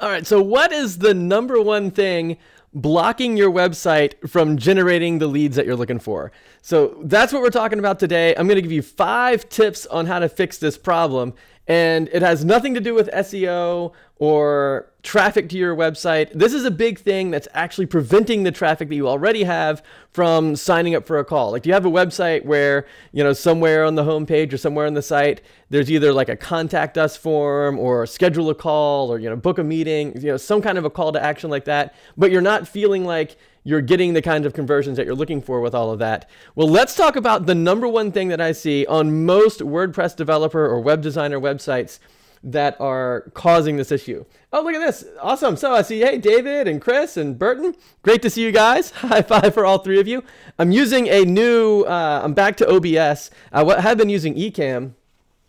All right, so what is the number one thing blocking your website from generating the leads that you're looking for? So that's what we're talking about today. I'm going to give you 5 tips on how to fix this problem. And it has nothing to do with SEO or traffic to your website. This is a big thing that's actually preventing the traffic that you already have from signing up for a call. Like, do you have a website where, somewhere on the homepage or somewhere on the site, there's either like a contact us form or schedule a call or, book a meeting, some kind of a call to action like that, but you're not feeling like you're getting the kind of conversions that you're looking for with all of that? Well, let's talk about the number one thing that I see on most WordPress developer or web designer websites that are causing this issue. Oh, look at this. Awesome. So I see, hey, David and Chris and Burton. Great to see you guys. High five for all 3 of you. I'm using a new, I'm back to OBS. I have been using Ecamm,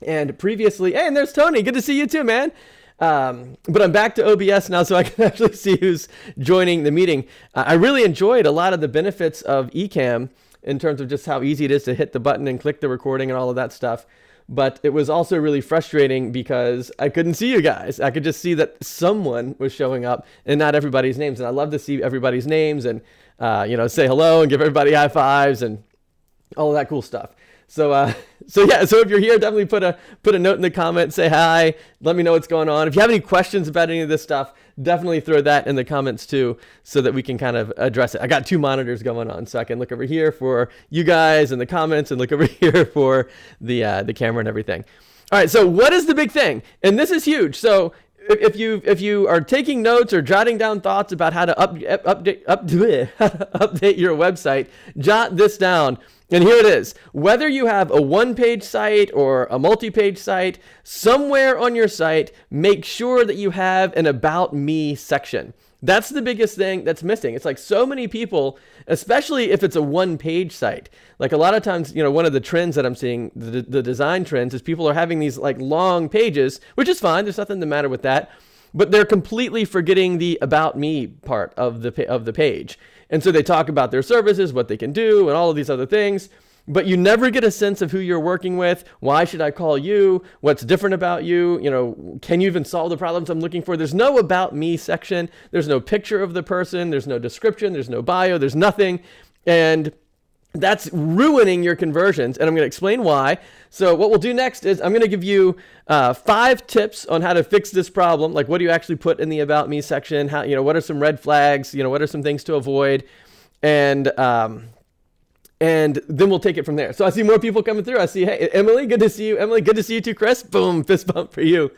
and previously, hey, and there's Tony. Good to see you too, man. But I'm back to OBS now, so I can actually see who's joining the meeting. I really enjoyed a lot of the benefits of Ecamm in terms of just how easy it is to hit the button and click the recording and all of that stuff. But it was also really frustrating because I couldn't see you guys. I could just see that someone was showing up and not everybody's names. And I love to see everybody's names and, say hello and give everybody high fives and all of that cool stuff. So if you're here, definitely put a note in the comments, say hi, let me know what's going on. If you have any questions about any of this stuff, definitely throw that in the comments too, so that we can kind of address it. I got 2 monitors going on, so I can look over here for you guys in the comments and look over here for the camera and everything. All right, so what is the big thing? And this is huge. So if you are taking notes or jotting down thoughts about how to update your website, jot this down. And here it is. Whether you have a one-page site or a multi-page site, somewhere on your site, make sure that you have an About Me section. That's the biggest thing that's missing. It's like so many people, especially if it's a one-page site. Like a lot of times, one of the trends that I'm seeing, the design trends, is people are having these like long pages, which is fine. There's nothing the matter with that. But they're completely forgetting the About Me part of the page. And so they talk about their services, what they can do, and all of these other things. But you never get a sense of who you're working with. Why should I call you? What's different about you? Can you even solve the problems I'm looking for? There's no About Me section. There's no picture of the person. There's no description. There's no bio. There's nothing. And that's ruining your conversions, and I'm going to explain why. So what we'll do next is I'm going to give you 5 tips on how to fix this problem. Like, what do you actually put in the About Me section? How, what are some red flags? What are some things to avoid? And then we'll take it from there. So I see more people coming through. I see, hey, Emily, good to see you. Emily, good to see you too, Chris. Boom, fist bump for you.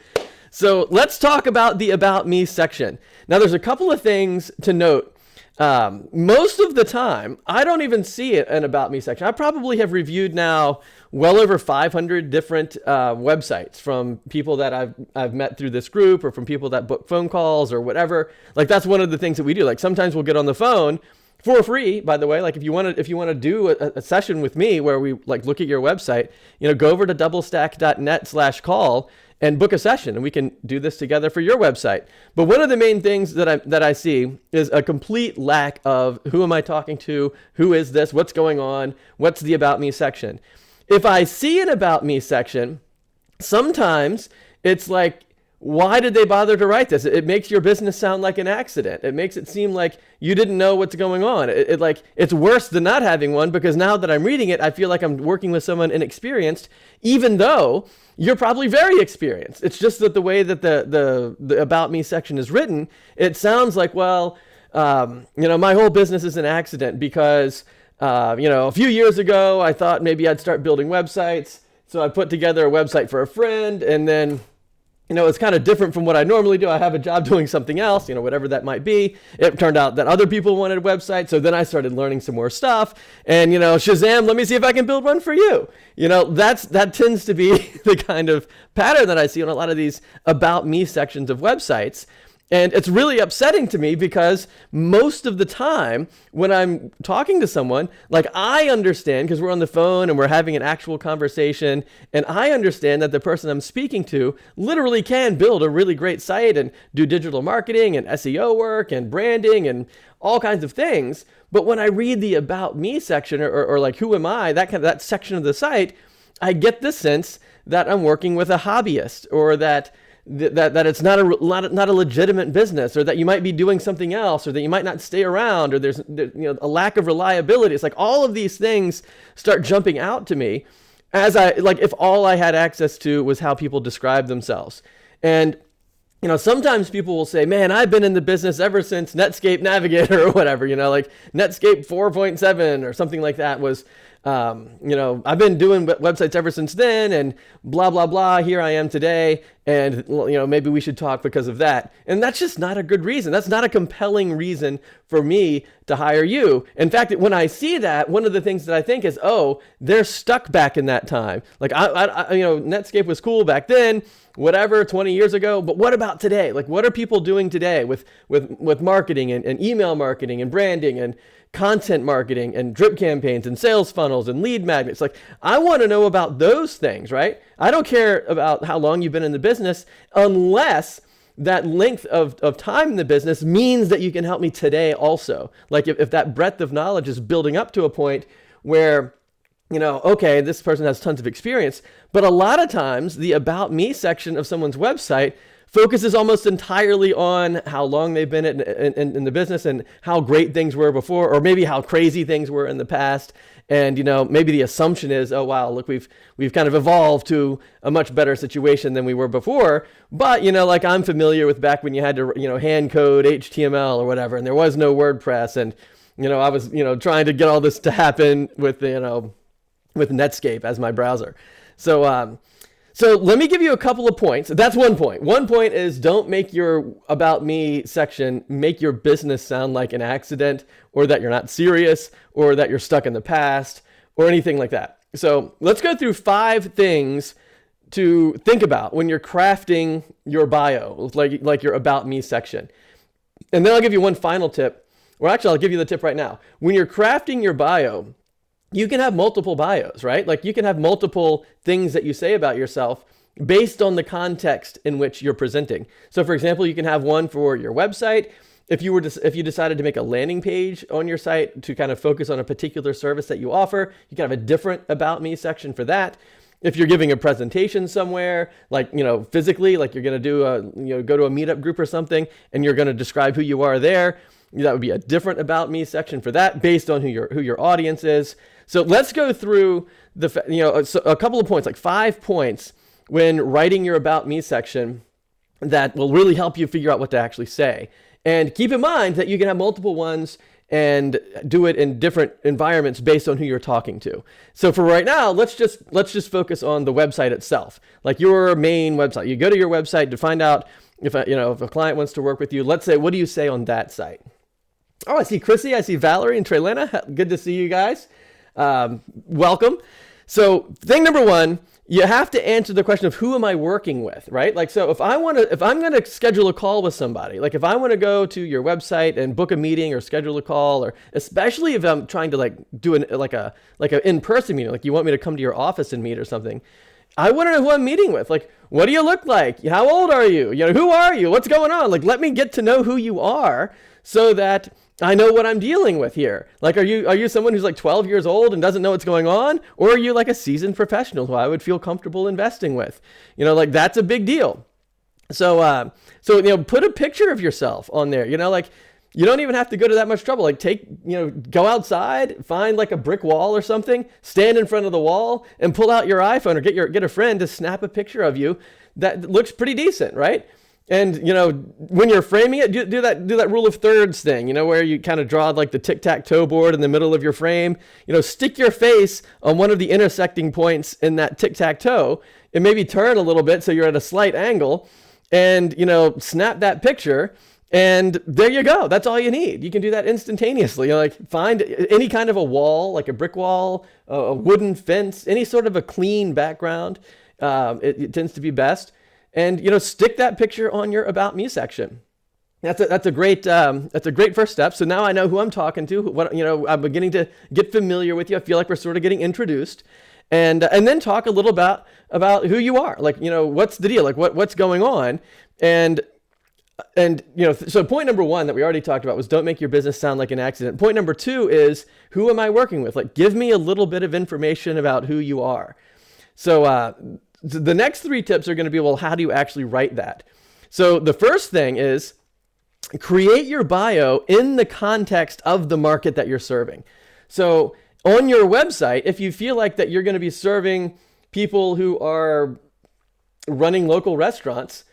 So let's talk about the About Me section. Now, there's a couple of things to note. Most of the time, I don't even see an About Me section. I probably have reviewed now well over 500 different websites from people that I've met through this group, or from people that book phone calls or whatever. Like, that's one of the things that we do. Like, sometimes we'll get on the phone for free, by the way. Like, if you want to do a session with me where we like look at your website, go over to doublestack.net/call and book a session, and we can do this together for your website. But one of the main things that I see is a complete lack of who am I talking to? Who is this? What's going on? What's the About Me section? If I see an About Me section, sometimes it's like, why did they bother to write this? It makes your business sound like an accident. It makes it seem like you didn't know what's going on. It's worse than not having one, because now that I'm reading it, I feel like I'm working with someone inexperienced, even though you're probably very experienced. It's just that the way that the About Me section is written, it sounds like, well, my whole business is an accident because, a few years ago, I thought maybe I'd start building websites. So I put together a website for a friend, and then it's kind of different from what I normally do. I have a job doing something else, whatever that might be. It turned out that other people wanted a website. So then I started learning some more stuff, and, Shazam, let me see if I can build one for you. That tends to be the kind of pattern that I see on a lot of these About Me sections of websites. And it's really upsetting to me, because most of the time when I'm talking to someone, like, I understand, because we're on the phone and we're having an actual conversation, and I understand that the person I'm speaking to literally can build a really great site and do digital marketing and SEO work and branding and all kinds of things. But when I read the About Me section, or like, who am I, that section of the site, I get the sense that I'm working with a hobbyist, or that that it's not a legitimate business, or that you might be doing something else, or that you might not stay around, or there's a lack of reliability. It's like all of these things start jumping out to me as if all I had access to was how people describe themselves. And sometimes people will say, man, I've been in the business ever since Netscape Navigator or whatever, like Netscape 4.7 or something like that was, I've been doing websites ever since then, and blah, blah, blah, here I am today. And, maybe we should talk because of that. And that's just not a good reason. That's not a compelling reason for me to hire you. In fact, when I see that, one of the things that I think is, oh, they're stuck back in that time. Like, Netscape was cool back then, whatever, 20 years ago. But what about today? Like, what are people doing today with marketing and email marketing and branding and content marketing and drip campaigns and sales funnels and lead magnets? Like, I want to know about those things, right? I don't care about how long you've been in the business unless that length of time in the business means that you can help me today also. Like if that breadth of knowledge is building up to a point where, okay, this person has tons of experience, but a lot of times the About Me section of someone's website focuses almost entirely on how long they've been in the business and how great things were before, or maybe how crazy things were in the past. And, maybe the assumption is, oh, wow, look, we've kind of evolved to a much better situation than we were before. But, like I'm familiar with back when you had to, hand code HTML or whatever, and there was no WordPress. And, I was, trying to get all this to happen with, with Netscape as my browser. So let me give you a couple of points. That's one point. One point is don't make your About Me section make your business sound like an accident, or that you're not serious, or that you're stuck in the past, or anything like that. So let's go through 5 things to think about when you're crafting your bio, like your About Me section. And then I'll give you one final tip, or actually I'll give you the tip right now. When you're crafting your bio, you can have multiple bios, right? Like you can have multiple things that you say about yourself based on the context in which you're presenting. So for example, you can have one for your website. If you decided to make a landing page on your site to kind of focus on a particular service that you offer, you can have a different About Me section for that. If you're giving a presentation somewhere, like, physically, like you're going to do go to a meetup group or something, and you're going to describe who you are there, that would be a different About Me section for that based on who your audience is. So let's go through a couple of points, like 5 points when writing your About Me section that will really help you figure out what to actually say. And keep in mind that you can have multiple ones and do it in different environments based on who you're talking to. So for right now, let's just focus on the website itself, like your main website. You go to your website to find out if a client wants to work with you. Let's say, what do you say on that site? Oh, I see Chrissy, I see Valerie and Traylena. Good to see you guys. Welcome. So thing number 1, you have to answer the question of who am I working with, right? Like, so if I'm going to schedule a call with somebody, like if I want to go to your website and book a meeting or schedule a call, or especially if I'm trying to do an in-person meeting, like you want me to come to your office and meet or something, I want to know who I'm meeting with. Like, what do you look like? How old are you? Who are you? What's going on? Like, let me get to know who you are so that I know what I'm dealing with here. Like, are you someone who's like 12 years old and doesn't know what's going on? Or are you like a seasoned professional who I would feel comfortable investing with? Like that's a big deal. So put a picture of yourself on there. Like you don't even have to go to that much trouble. Like go outside, find like a brick wall or something, stand in front of the wall and pull out your iPhone or get a friend to snap a picture of you that looks pretty decent, right? And, when you're framing it, do that rule of thirds thing, where you kind of draw like the tic-tac-toe board in the middle of your frame, stick your face on one of the intersecting points in that tic-tac-toe and maybe turn a little bit so you're at a slight angle and, snap that picture. And there you go. That's all you need. You can do that instantaneously. Like find any kind of a wall, like a brick wall, a wooden fence, any sort of a clean background. It tends to be best. And, stick that picture on your About Me section. That's a great first step. So now I know who I'm talking to. I'm beginning to get familiar with you. I feel like we're sort of getting introduced, and then talk a little about who you are. Like, what's the deal? Like what's going on? And so point number 1 that we already talked about was don't make your business sound like an accident. Point number 2 is who am I working with? Like, give me a little bit of information about who you are. So the next 3 tips are going to be, well, how do you actually write that? So the first thing is create your bio in the context of the market that you're serving. So on your website, if you feel like that you're going to be serving people who are running local restaurants,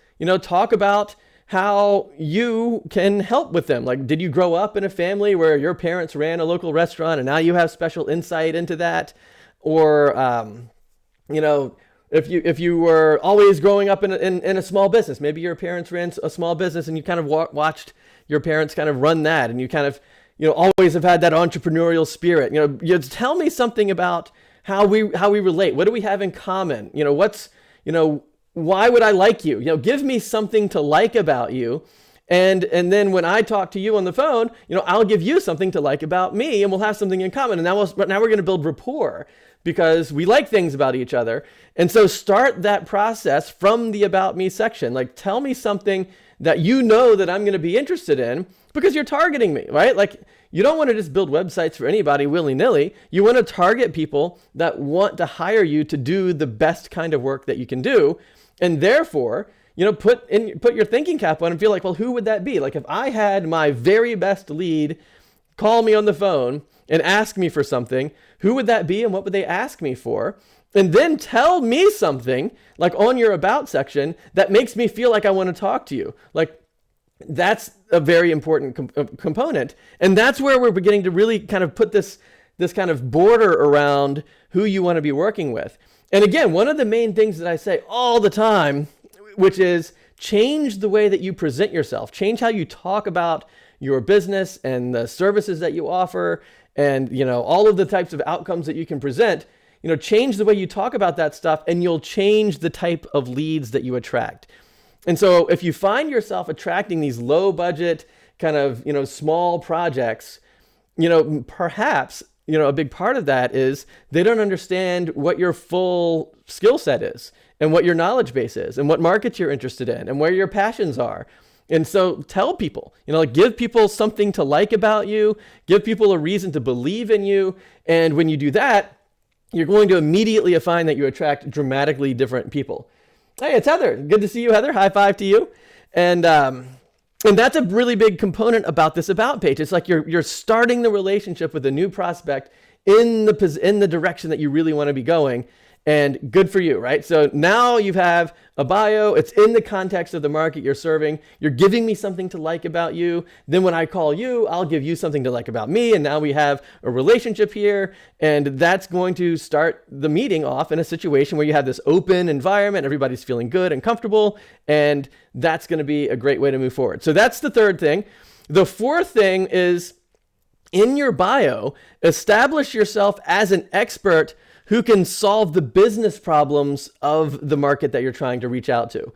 talk about how you can help with them. Like, did you grow up in a family where your parents ran a local restaurant and now you have special insight into that? Or, if you were always growing up in a small business, maybe your parents ran a small business and you kind of watched your parents kind of run that, and you kind of, always have had that entrepreneurial spirit. You tell me something about how we relate. What do we have in common? Why would I like you? Give me something to like about you. And then when I talk to you on the phone, I'll give you something to like about me, and we'll have something in common. And now we're going to build rapport because we like things about each other. And so start that process from the About Me section. Like, tell me something that that I'm going to be interested in because you're targeting me, right? Like, you don't want to just build websites for anybody willy-nilly. You want to target people that want to hire you to do the best kind of work that you can do. And therefore, put your thinking cap on and feel like, well, who would that be? Like, if I had my very best lead call me on the phone and ask me for something, who would that be and what would they ask me for? And then tell me something, like on your About section, that makes me feel like I want to talk to you. Like, that's a very important component. And that's where we're beginning to really kind of put this kind of border around who you want to be working with. And again, one of the main things that I say all the time, which is change the way that you present yourself, change how you talk about your business and the services that you offer, and all of the types of outcomes that you can present. Change the way you talk about that stuff, and you'll change the type of leads that you attract. And so if you find yourself attracting these low budget kind of, small projects, perhaps, a big part of that is they don't understand what your full skill set is and what your knowledge base is and what markets you're interested in and where your passions are. And so tell people, give people something to like about you, give people a reason to believe in you. And when you do that, you're going to immediately find that you attract dramatically different people. Hey, it's Heather. Good to see you, Heather. High five to you. And that's a really big component about this About page. It's like you're starting the relationship with a new prospect in the direction that you really want to be going. And good for you, right? So now you have a bio. It's in the context of the market you're serving. You're giving me something to like about you. Then when I call you, I'll give you something to like about me. And now we have a relationship here. And that's going to start the meeting off in a situation where you have this open environment. Everybody's feeling good and comfortable. And that's going to be a great way to move forward. So that's the third thing. The fourth thing is, in your bio, establish yourself as an expert who can solve the business problems of the market that you're trying to reach out to.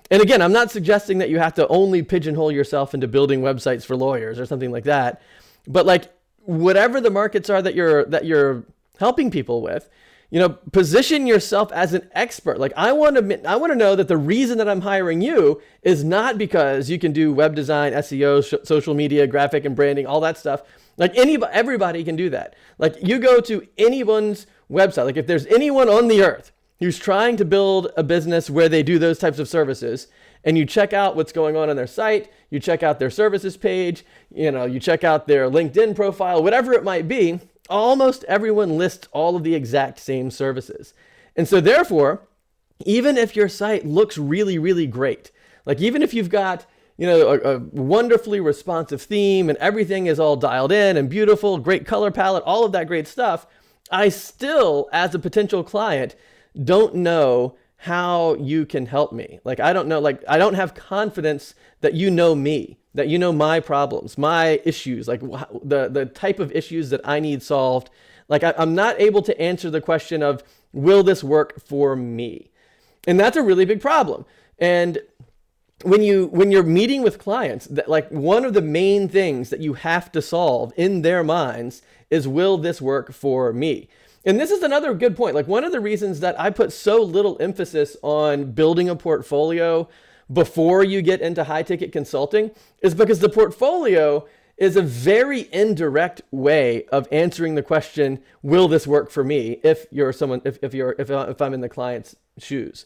And again, I'm not suggesting that you have to only pigeonhole yourself into building websites for lawyers or something like that. But like, whatever the markets are that you're helping people with, position yourself as an expert. Like, I want to know that the reason that I'm hiring you is not because you can do web design, SEO, social media, graphic and branding, all that stuff. Like, everybody can do that. Like, you go to anyone's website. Like, if there's anyone on the earth who's trying to build a business where they do those types of services, and you check out what's going on their site, you check out their services page, you check out their LinkedIn profile, whatever it might be, almost everyone lists all of the exact same services. And so therefore, even if your site looks really, really great, like even if you've got a wonderfully responsive theme and everything is all dialed in and beautiful, great color palette, all of that great stuff, I still, as a potential client, don't know how you can help me. Like, I don't know, like, I don't have confidence that you know me, that you know my problems, my issues, like the type of issues that I need solved. Like, I'm not able to answer the question of, will this work for me? And that's a really big problem. And when you're meeting with clients, that, like, one of the main things that you have to solve in their minds is, will this work for me? And this is another good point. Like, one of the reasons that I put so little emphasis on building a portfolio before you get into high ticket consulting is because the portfolio is a very indirect way of answering the question, will this work for me? If I'm in the client's shoes.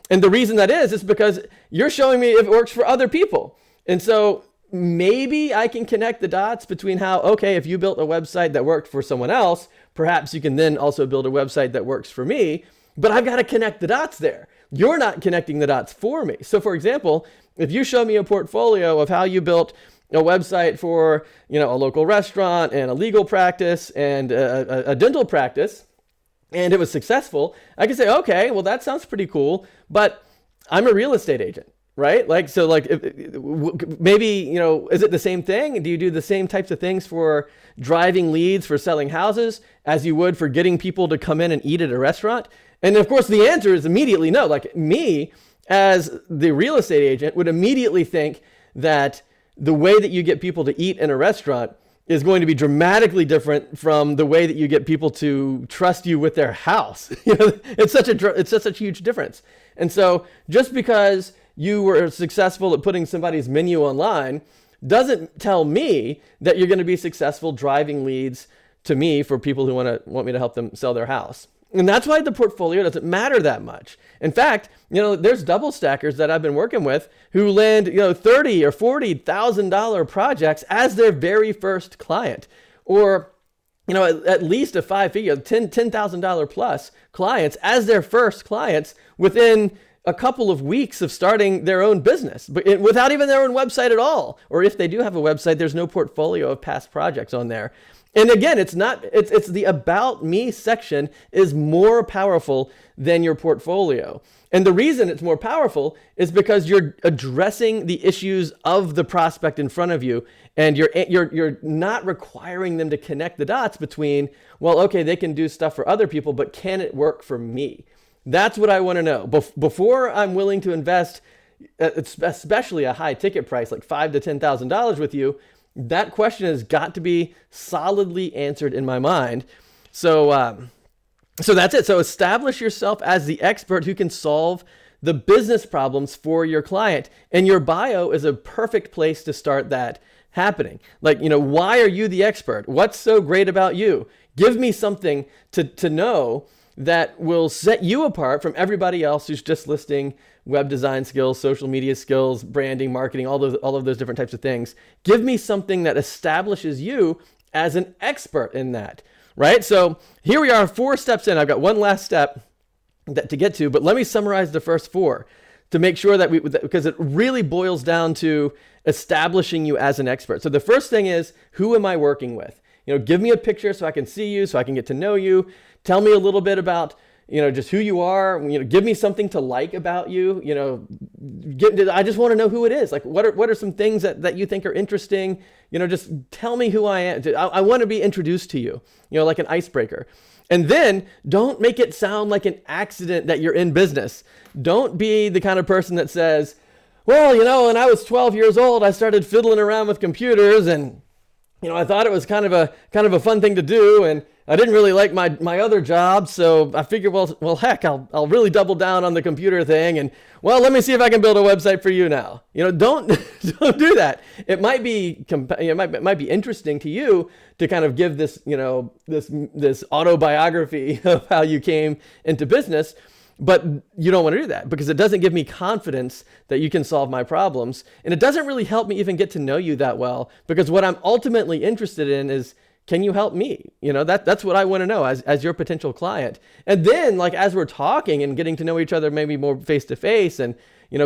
And the reason that is because you're showing me if it works for other people. And so maybe I can connect the dots between how, okay, if you built a website that worked for someone else, perhaps you can then also build a website that works for me, but I've got to connect the dots there. You're not connecting the dots for me. So for example, if you show me a portfolio of how you built a website for, a local restaurant and a legal practice and a dental practice, and it was successful, I can say, okay, well, that sounds pretty cool, but I'm a real estate agent. Right? Maybe, is it the same thing? Do you do the same types of things for driving leads for selling houses as you would for getting people to come in and eat at a restaurant? And of course, the answer is immediately no. Like me, as the real estate agent, would immediately think that the way that you get people to eat in a restaurant is going to be dramatically different from the way that you get people to trust you with their house. It's such a huge difference. And so just because you were successful at putting somebody's menu online doesn't tell me that you're going to be successful driving leads to me for people who want me to help them sell their house. And that's why the portfolio doesn't matter that much. In fact, there's double stackers that I've been working with who land, $30,000 or $40,000 projects as their very first client, or at least a five-figure, $10,000 plus clients as their first clients within a couple of weeks of starting their own business, but without even their own website at all. Or if they do have a website, there's no portfolio of past projects on there. And again, it's the About Me section is more powerful than your portfolio. And the reason it's more powerful is because you're addressing the issues of the prospect in front of you, and you're not requiring them to connect the dots between, well, okay, they can do stuff for other people, but can it work for me? That's what I want to know. Before I'm willing to invest, especially a high ticket price like $5,000 to $10,000 with you, that question has got to be solidly answered in my mind. So that's it. So establish yourself as the expert who can solve the business problems for your client. And your bio is a perfect place to start that happening. Like, why are you the expert? What's so great about you? Give me something to know that will set you apart from everybody else who's just listing web design skills, social media skills, branding, marketing, all of those different types of things. Give me something that establishes you as an expert in that, right? So here we are, 4 steps in. I've got one last step to get to, but let me summarize the first 4 to make sure that because it really boils down to establishing you as an expert. So the first thing is, who am I working with? Give me a picture so I can see you, so I can get to know you. Tell me a little bit about, just who you are. Give me something to like about you. I just want to know who it is. Like, what are some things that you think are interesting? Just tell me who I am. I want to be introduced to you, like an icebreaker. And then don't make it sound like an accident that you're in business. Don't be the kind of person that says, well, when I was 12 years old, I started fiddling around with computers and I thought it was kind of a fun thing to do, and I didn't really like my other job, so I figured, well, heck, I'll really double down on the computer thing, and well, let me see if I can build a website for you now. Don't do that. It might be interesting to you to kind of give this this autobiography of how you came into business. But you don't want to do that because it doesn't give me confidence that you can solve my problems. And it doesn't really help me even get to know you that well, because what I'm ultimately interested in is, can you help me? That's what I want to know as your potential client. And then, like, as we're talking and getting to know each other maybe more face to face and,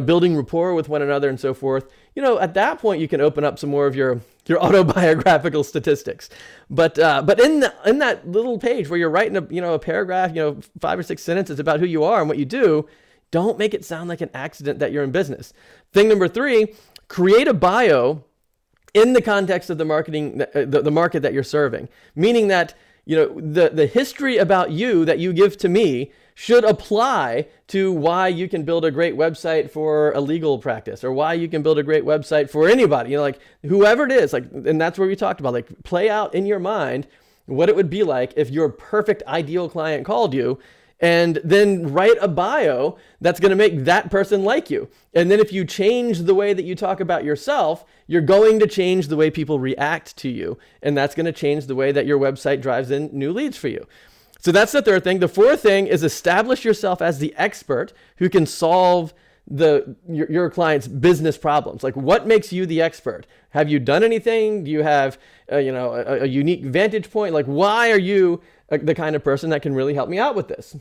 building rapport with one another and so forth, at that point you can open up some more of your autobiographical statistics. But in that little page where you're writing a paragraph, 5 or 6 sentences about who you are and what you do, don't make it sound like an accident that you're in business. Thing number 3, create a bio in the context of the market that you're serving, meaning that the history about you that you give to me should apply to why you can build a great website for a legal practice, or why you can build a great website for anybody, like whoever it is, and that's where we talked about, like, play out in your mind what it would be like if your perfect ideal client called you and then write a bio that's going to make that person like you. And then if you change the way that you talk about yourself, you're going to change the way people react to you. And that's going to change the way that your website drives in new leads for you. So that's the third thing. The fourth thing is establish yourself as the expert who can solve your client's business problems. Like, what makes you the expert? Have you done anything? Do you have a unique vantage point? Like, why are you the kind of person that can really help me out with this?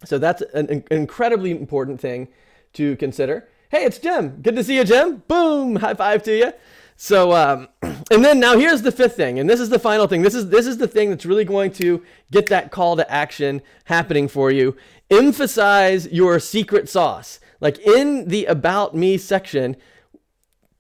So that's an incredibly important thing to consider. Hey, it's Jim. Good to see you, Jim. Boom, high five to you. So, and then now here's the fifth thing, and this is the final thing. This is the thing that's really going to get that call to action happening for you. Emphasize your secret sauce. Like, in the About Me section,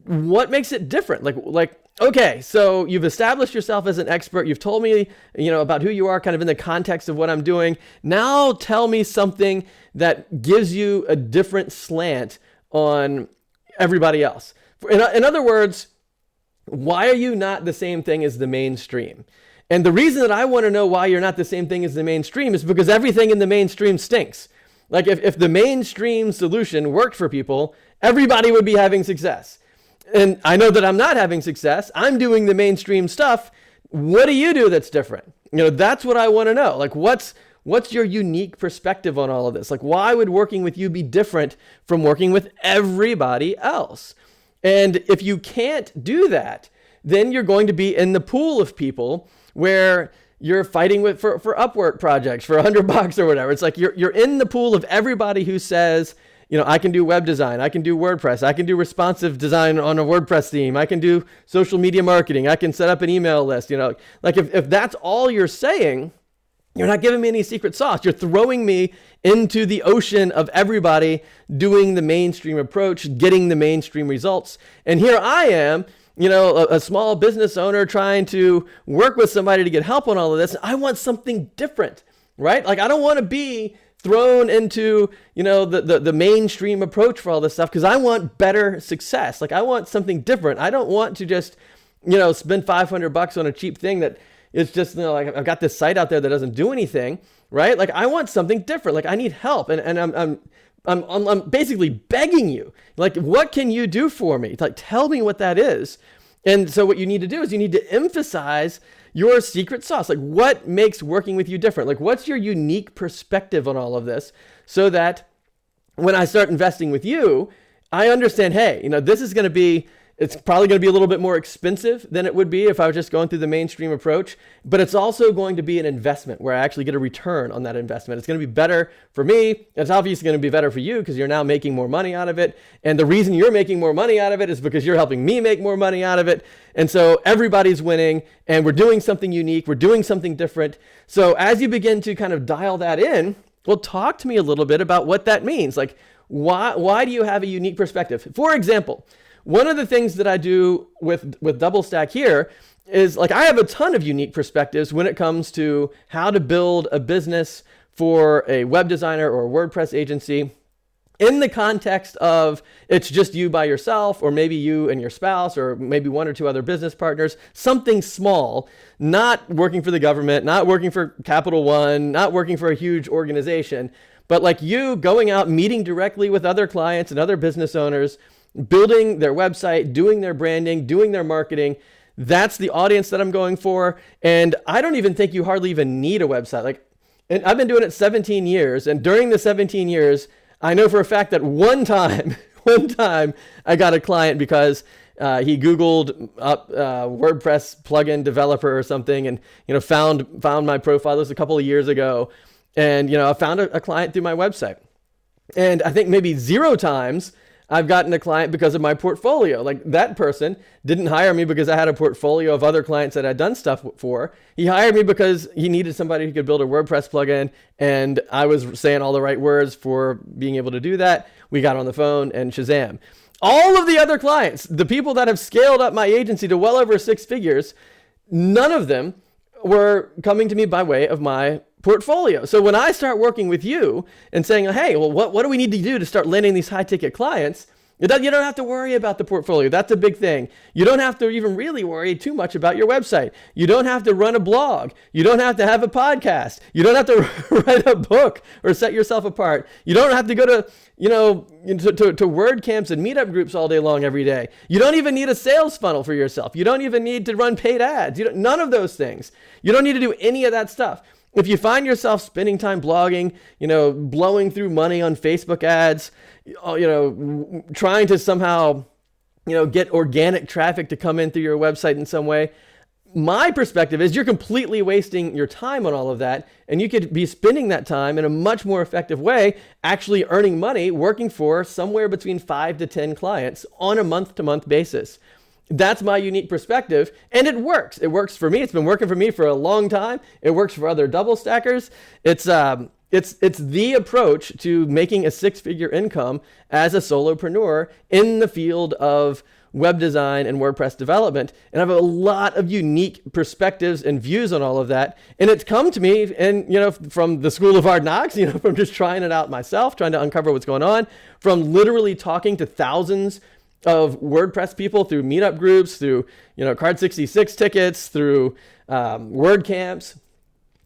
what makes it different? Like, okay, so you've established yourself as an expert. You've told me, about who you are kind of in the context of what I'm doing. Now tell me something that gives you a different slant on everybody else. In other words, why are you not the same thing as the mainstream? And the reason that I want to know why you're not the same thing as the mainstream is because everything in the mainstream stinks. Like, if the mainstream solution worked for people, everybody would be having success. And I know that I'm not having success. I'm doing the mainstream stuff. What do you do that's different? That's what I want to know. Like, what's your unique perspective on all of this? Like, why would working with you be different from working with everybody else? And if you can't do that, then you're going to be in the pool of people where you're fighting for Upwork projects for $100 or whatever. It's like you're in the pool of everybody who says, I can do web design, I can do WordPress, I can do responsive design on a WordPress theme, I can do social media marketing, I can set up an email list. Like if that's all you're saying, you're not giving me any secret sauce. You're throwing me into the ocean of everybody doing the mainstream approach, getting the mainstream results. And here I am, a small business owner trying to work with somebody to get help on all of this. I want something different, right? Like, I don't want to be thrown into, the mainstream approach for all this stuff, because I want better success. Like, I want something different. I don't want to just, spend $500 on a cheap thing that is just, like, I've got this site out there that doesn't do anything, right? Like, I want something different. Like, I need help. And I'm basically begging you, like, what can you do for me? Like, tell me what that is. And so what you need to do is you need to emphasize your secret sauce. Like, what makes working with you different? Like, what's your unique perspective on all of this, so that when I start investing with you, I understand, hey, this is going to be, it's probably going to be a little bit more expensive than it would be if I was just going through the mainstream approach, but it's also going to be an investment where I actually get a return on that investment. It's going to be better for me. It's obviously going to be better for you because you're now making more money out of it. And the reason you're making more money out of it is because you're helping me make more money out of it. And so everybody's winning, and we're doing something unique. We're doing something different. So as you begin to kind of dial that in, well, talk to me a little bit about what that means. Like, why do you have a unique perspective? For example, one of the things that I do with DoubleStack here is, like, I have a ton of unique perspectives when it comes to how to build a business for a web designer or a WordPress agency in the context of it's just you by yourself, or maybe you and your spouse, or maybe one or two other business partners, something small, not working for the government, not working for Capital One, not working for a huge organization, but like you going out, meeting directly with other clients and other business owners, building their website, doing their branding, doing their marketing. That's the audience that I'm going for. And I don't even think you hardly even need a website. Like, and I've been doing it 17 years. And during the 17 years, I know for a fact that one time I got a client because he Googled up WordPress plugin developer or something, and found my profile. This was a couple of years ago, and I found a client through my website. And I think maybe 0 times I've gotten a client because of my portfolio. Like, that person didn't hire me because I had a portfolio of other clients that I'd done stuff for. He hired me because he needed somebody who could build a WordPress plugin, and I was saying all the right words for being able to do that. We got on the phone, and shazam. All of the other clients, the people that have scaled up my agency to well over 6 figures, none of them were coming to me by way of my portfolio. So when I start working with you and saying, hey, well, what do we need to do to start landing these high ticket clients? You don't have to worry about the portfolio. That's a big thing. You don't have to even really worry too much about your website. You don't have to run a blog. You don't have to have a podcast. You don't have to write a book or set yourself apart. You don't have to go to, to WordCamps and meetup groups all day long every day. You don't even need a sales funnel for yourself. You don't even need to run paid ads. None of those things. You don't need to do any of that stuff. If you find yourself spending time blogging, blowing through money on Facebook ads, trying to somehow, get organic traffic to come in through your website in some way, my perspective is you're completely wasting your time on all of that. And you could be spending that time in a much more effective way, actually earning money, working for somewhere between 5 to 10 clients on a month-to-month basis. That's my unique perspective, and it works. It works for me. It's been working for me for a long time. It works for other double stackers. It's the approach to making a 6-figure income as a solopreneur in the field of web design and WordPress development. And I have a lot of unique perspectives and views on all of that. And it's come to me, and from the school of hard knocks, from just trying it out myself, trying to uncover what's going on, from literally talking to thousands of WordPress people through meetup groups, through Card 66 tickets, through WordCamps,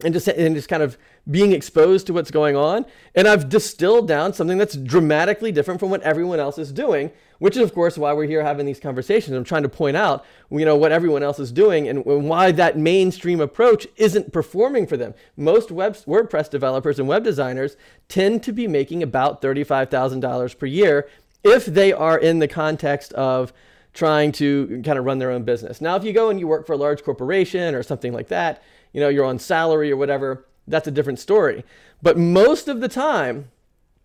and just kind of being exposed to what's going on. And I've distilled down something that's dramatically different from what everyone else is doing, which is of course why we're here having these conversations. I'm trying to point out what everyone else is doing and why that mainstream approach isn't performing for them. Most WordPress developers and web designers tend to be making about $35,000 per year if they are in the context of trying to kind of run their own business. Now, if you go and you work for a large corporation or something like that, you're on salary or whatever, that's a different story. But most of the time,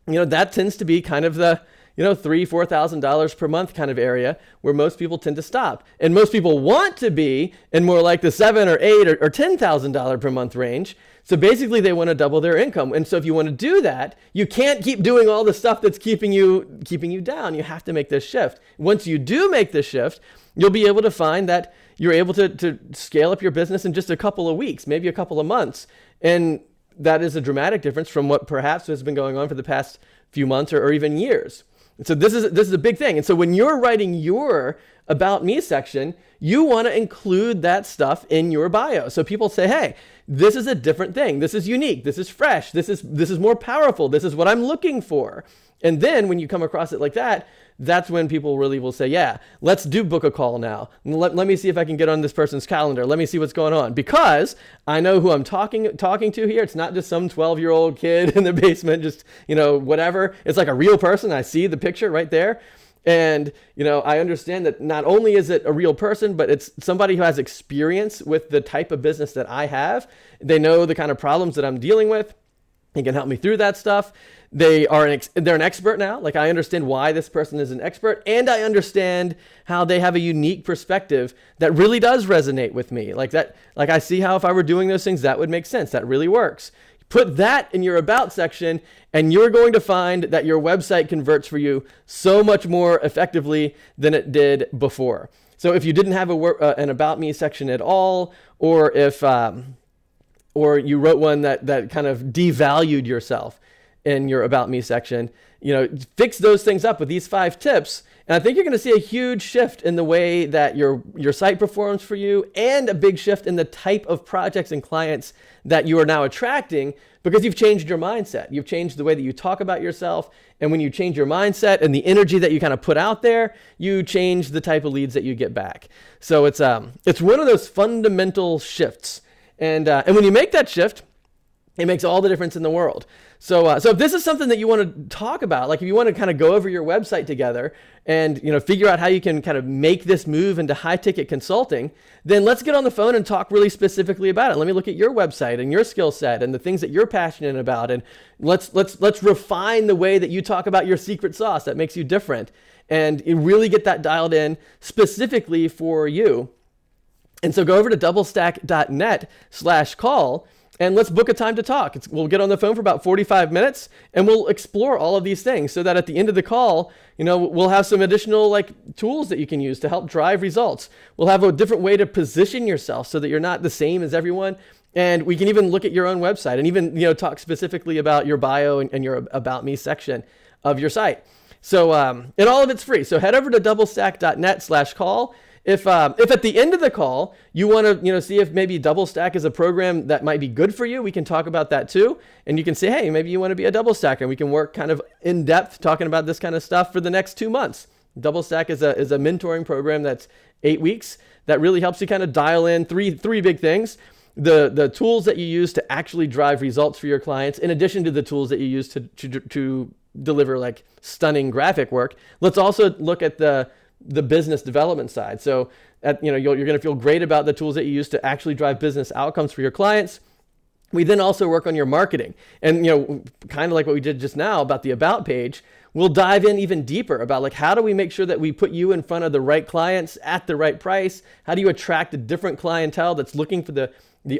that tends to be kind of the, $3,000-$4,000 per month kind of area where most people tend to stop. And most people want to be in more like the $7,000 or $8,000 or $10,000 per month range. So basically they want to double their income. And so if you want to do that, you can't keep doing all the stuff that's keeping you down. You have to make this shift. Once you do make this shift, you'll be able to find that you're able to scale up your business in just a couple of weeks, maybe a couple of months. And that is a dramatic difference from what perhaps has been going on for the past few months or even years. So this is a big thing. And so when you're writing your About Me section, you want to include that stuff in your bio. So people say, hey, this is a different thing. This is unique. This is fresh. This is more powerful. This is what I'm looking for. And then when you come across it like that, that's when people really will say, yeah, let's book a call now. Let me see if I can get on this person's calendar. Let me see what's going on. Because I know who I'm talking to here. It's not just some 12-year-old kid in the basement, just, whatever. It's like a real person. I see the picture right there. And, I understand that not only is it a real person, but it's somebody who has experience with the type of business that I have. They know the kind of problems that I'm dealing with. They can help me through that stuff. They're an expert now. Like, I understand why this person is an expert, and I understand how they have a unique perspective that really does resonate with me. Like I see how if I were doing those things, that would make sense. That really works. Put that in your About section, and you're going to find that your website converts for you so much more effectively than it did before. So if you didn't have an About Me section at all, or if or you wrote one that kind of devalued yourself in your About Me section, fix those things up with these 5 tips. And I think you're going to see a huge shift in the way that your site performs for you, and a big shift in the type of projects and clients that you are now attracting, because you've changed your mindset. You've changed the way that you talk about yourself. And when you change your mindset and the energy that you kind of put out there, you change the type of leads that you get back. So it's one of those fundamental shifts. And when you make that shift, it makes all the difference in the world. So if this is something that you want to talk about, like if you want to kind of go over your website together and figure out how you can kind of make this move into high ticket consulting, then let's get on the phone and talk really specifically about it. Let me look at your website and your skill set and the things that you're passionate about, and let's refine the way that you talk about your secret sauce that makes you different, and you really get that dialed in specifically for you. And so go over to doublestack.net/call. And let's book a time to talk. We'll get on the phone for about 45 minutes, and we'll explore all of these things so that at the end of the call, we'll have some additional tools that you can use to help drive results. We'll have a different way to position yourself so that you're not the same as everyone. And we can even look at your own website and even talk specifically about your bio and your About Me section of your site. So, and all of it's free. So head over to doublestack.net/call. If at the end of the call, you want to, see if maybe DoubleStack is a program that might be good for you, we can talk about that too. And you can say, hey, maybe you want to be a DoubleStacker, and we can work kind of in depth talking about this kind of stuff for the next 2 months. DoubleStack is a mentoring program that's 8 weeks that really helps you kind of dial in three big things. The tools that you use to actually drive results for your clients, in addition to the tools that you use to deliver like stunning graphic work. Let's also look at the business development side. So you're going to feel great about the tools that you use to actually drive business outcomes for your clients. We then also work on your marketing, and kind of like what we did just now about the about page. We'll dive in even deeper about like, how do we make sure that we put you in front of the right clients at the right price? How do you attract a different clientele that's looking for the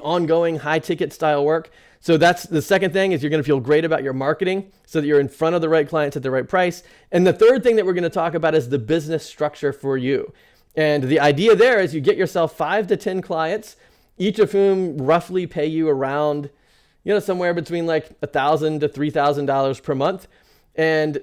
ongoing high ticket style work? So that's the second thing, is you're going to feel great about your marketing so that you're in front of the right clients at the right price. And the third thing that we're going to talk about is the business structure for you. And the idea there is you get yourself 5 to 10 clients, each of whom roughly pay you around, somewhere between like $1,000 to $3,000 per month. And,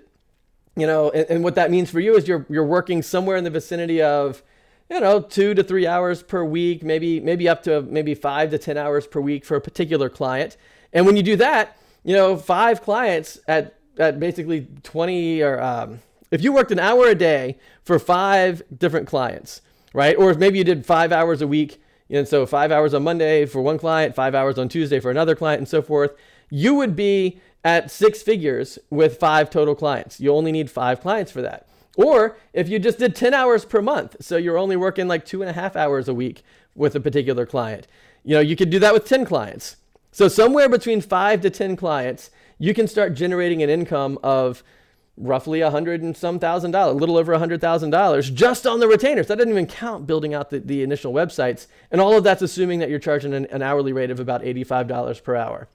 and what that means for you is you're working somewhere in the vicinity of 2 to 3 hours per week, maybe up to maybe 5 to 10 hours per week for a particular client. And when you do that, 5 clients at basically 20, or if you worked an hour a day for 5 different clients, right? Or if maybe you did 5 hours a week, so 5 hours on Monday for one client, 5 hours on Tuesday for another client, and so forth, you would be at 6 figures with 5 total clients. You only need 5 clients for that. Or if you just did 10 hours per month, so you're only working like 2.5 hours a week with a particular client, you could do that with 10 clients. So somewhere between 5 to 10 clients, you can start generating an income of roughly $100,000 and some thousand, a little over $100,000 just on the retainers. That doesn't even count building out the initial websites. And all of that's assuming that you're charging an hourly rate of about $85 per hour.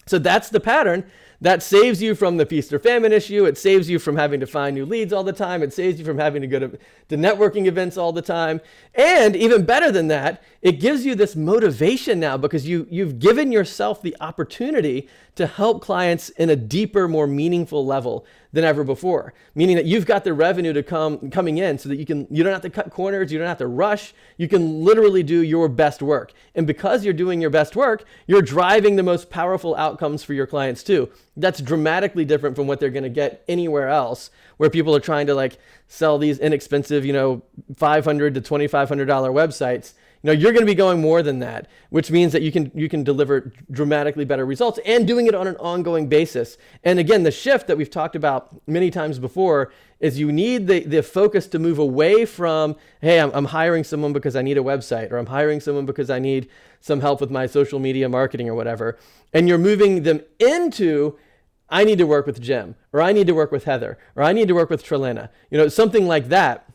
So that's the pattern. That saves you from the feast or famine issue. It saves you from having to find new leads all the time. It saves you from having to go to networking events all the time. And even better than that, it gives you this motivation now, because you've given yourself the opportunity to help clients in a deeper, more meaningful level than ever before. Meaning that you've got the revenue to coming in so that you don't have to cut corners, you don't have to rush, you can literally do your best work. And because you're doing your best work, you're driving the most powerful outcomes for your clients too. That's dramatically different from what they're going to get anywhere else, where people are trying to like sell these inexpensive, $500 to $2,500 websites. You're going to be going more than that, which means that you can deliver dramatically better results and doing it on an ongoing basis. And again, the shift that we've talked about many times before is you need the focus to move away from, hey, I'm hiring someone because I need a website, or I'm hiring someone because I need some help with my social media marketing or whatever. And you're moving them into, I need to work with Jim, or I need to work with Heather, or I need to work with Trelena, something like that,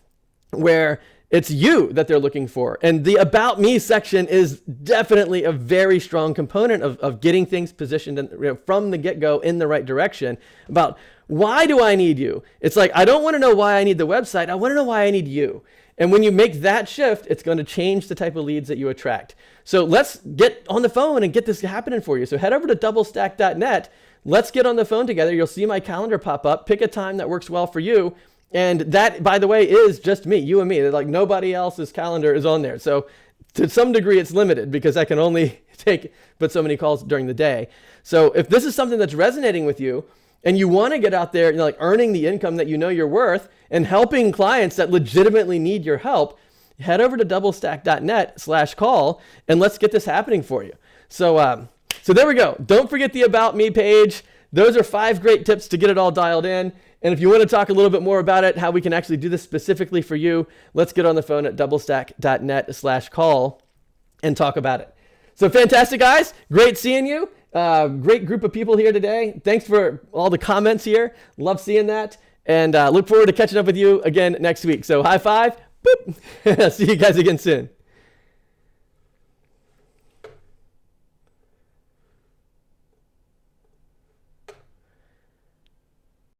where it's you that they're looking for. And the About Me section is definitely a very strong component of getting things positioned from the get-go in the right direction. About, why do I need you? It's like, I don't want to know why I need the website. I want to know why I need you. And when you make that shift, it's going to change the type of leads that you attract. So let's get on the phone and get this happening for you. So head over to doublestack.net. Let's get on the phone together. You'll see my calendar pop up. Pick a time that works well for you. And that, by the way, is just me, you and me. Like, nobody else's calendar is on there. So to some degree, it's limited because I can only put so many calls during the day. So if this is something that's resonating with you and you want to get out there, like earning the income that you're worth and helping clients that legitimately need your help, head over to doublestack.net/call and let's get this happening for you. So there we go. Don't forget the About Me page. Those are 5 great tips to get it all dialed in. And if you want to talk a little bit more about it, how we can actually do this specifically for you, let's get on the phone at doublestack.net/call and talk about it. So fantastic, guys. Great seeing you. Great group of people here today. Thanks for all the comments here. Love seeing that. And look forward to catching up with you again next week. So high five. Boop. See you guys again soon.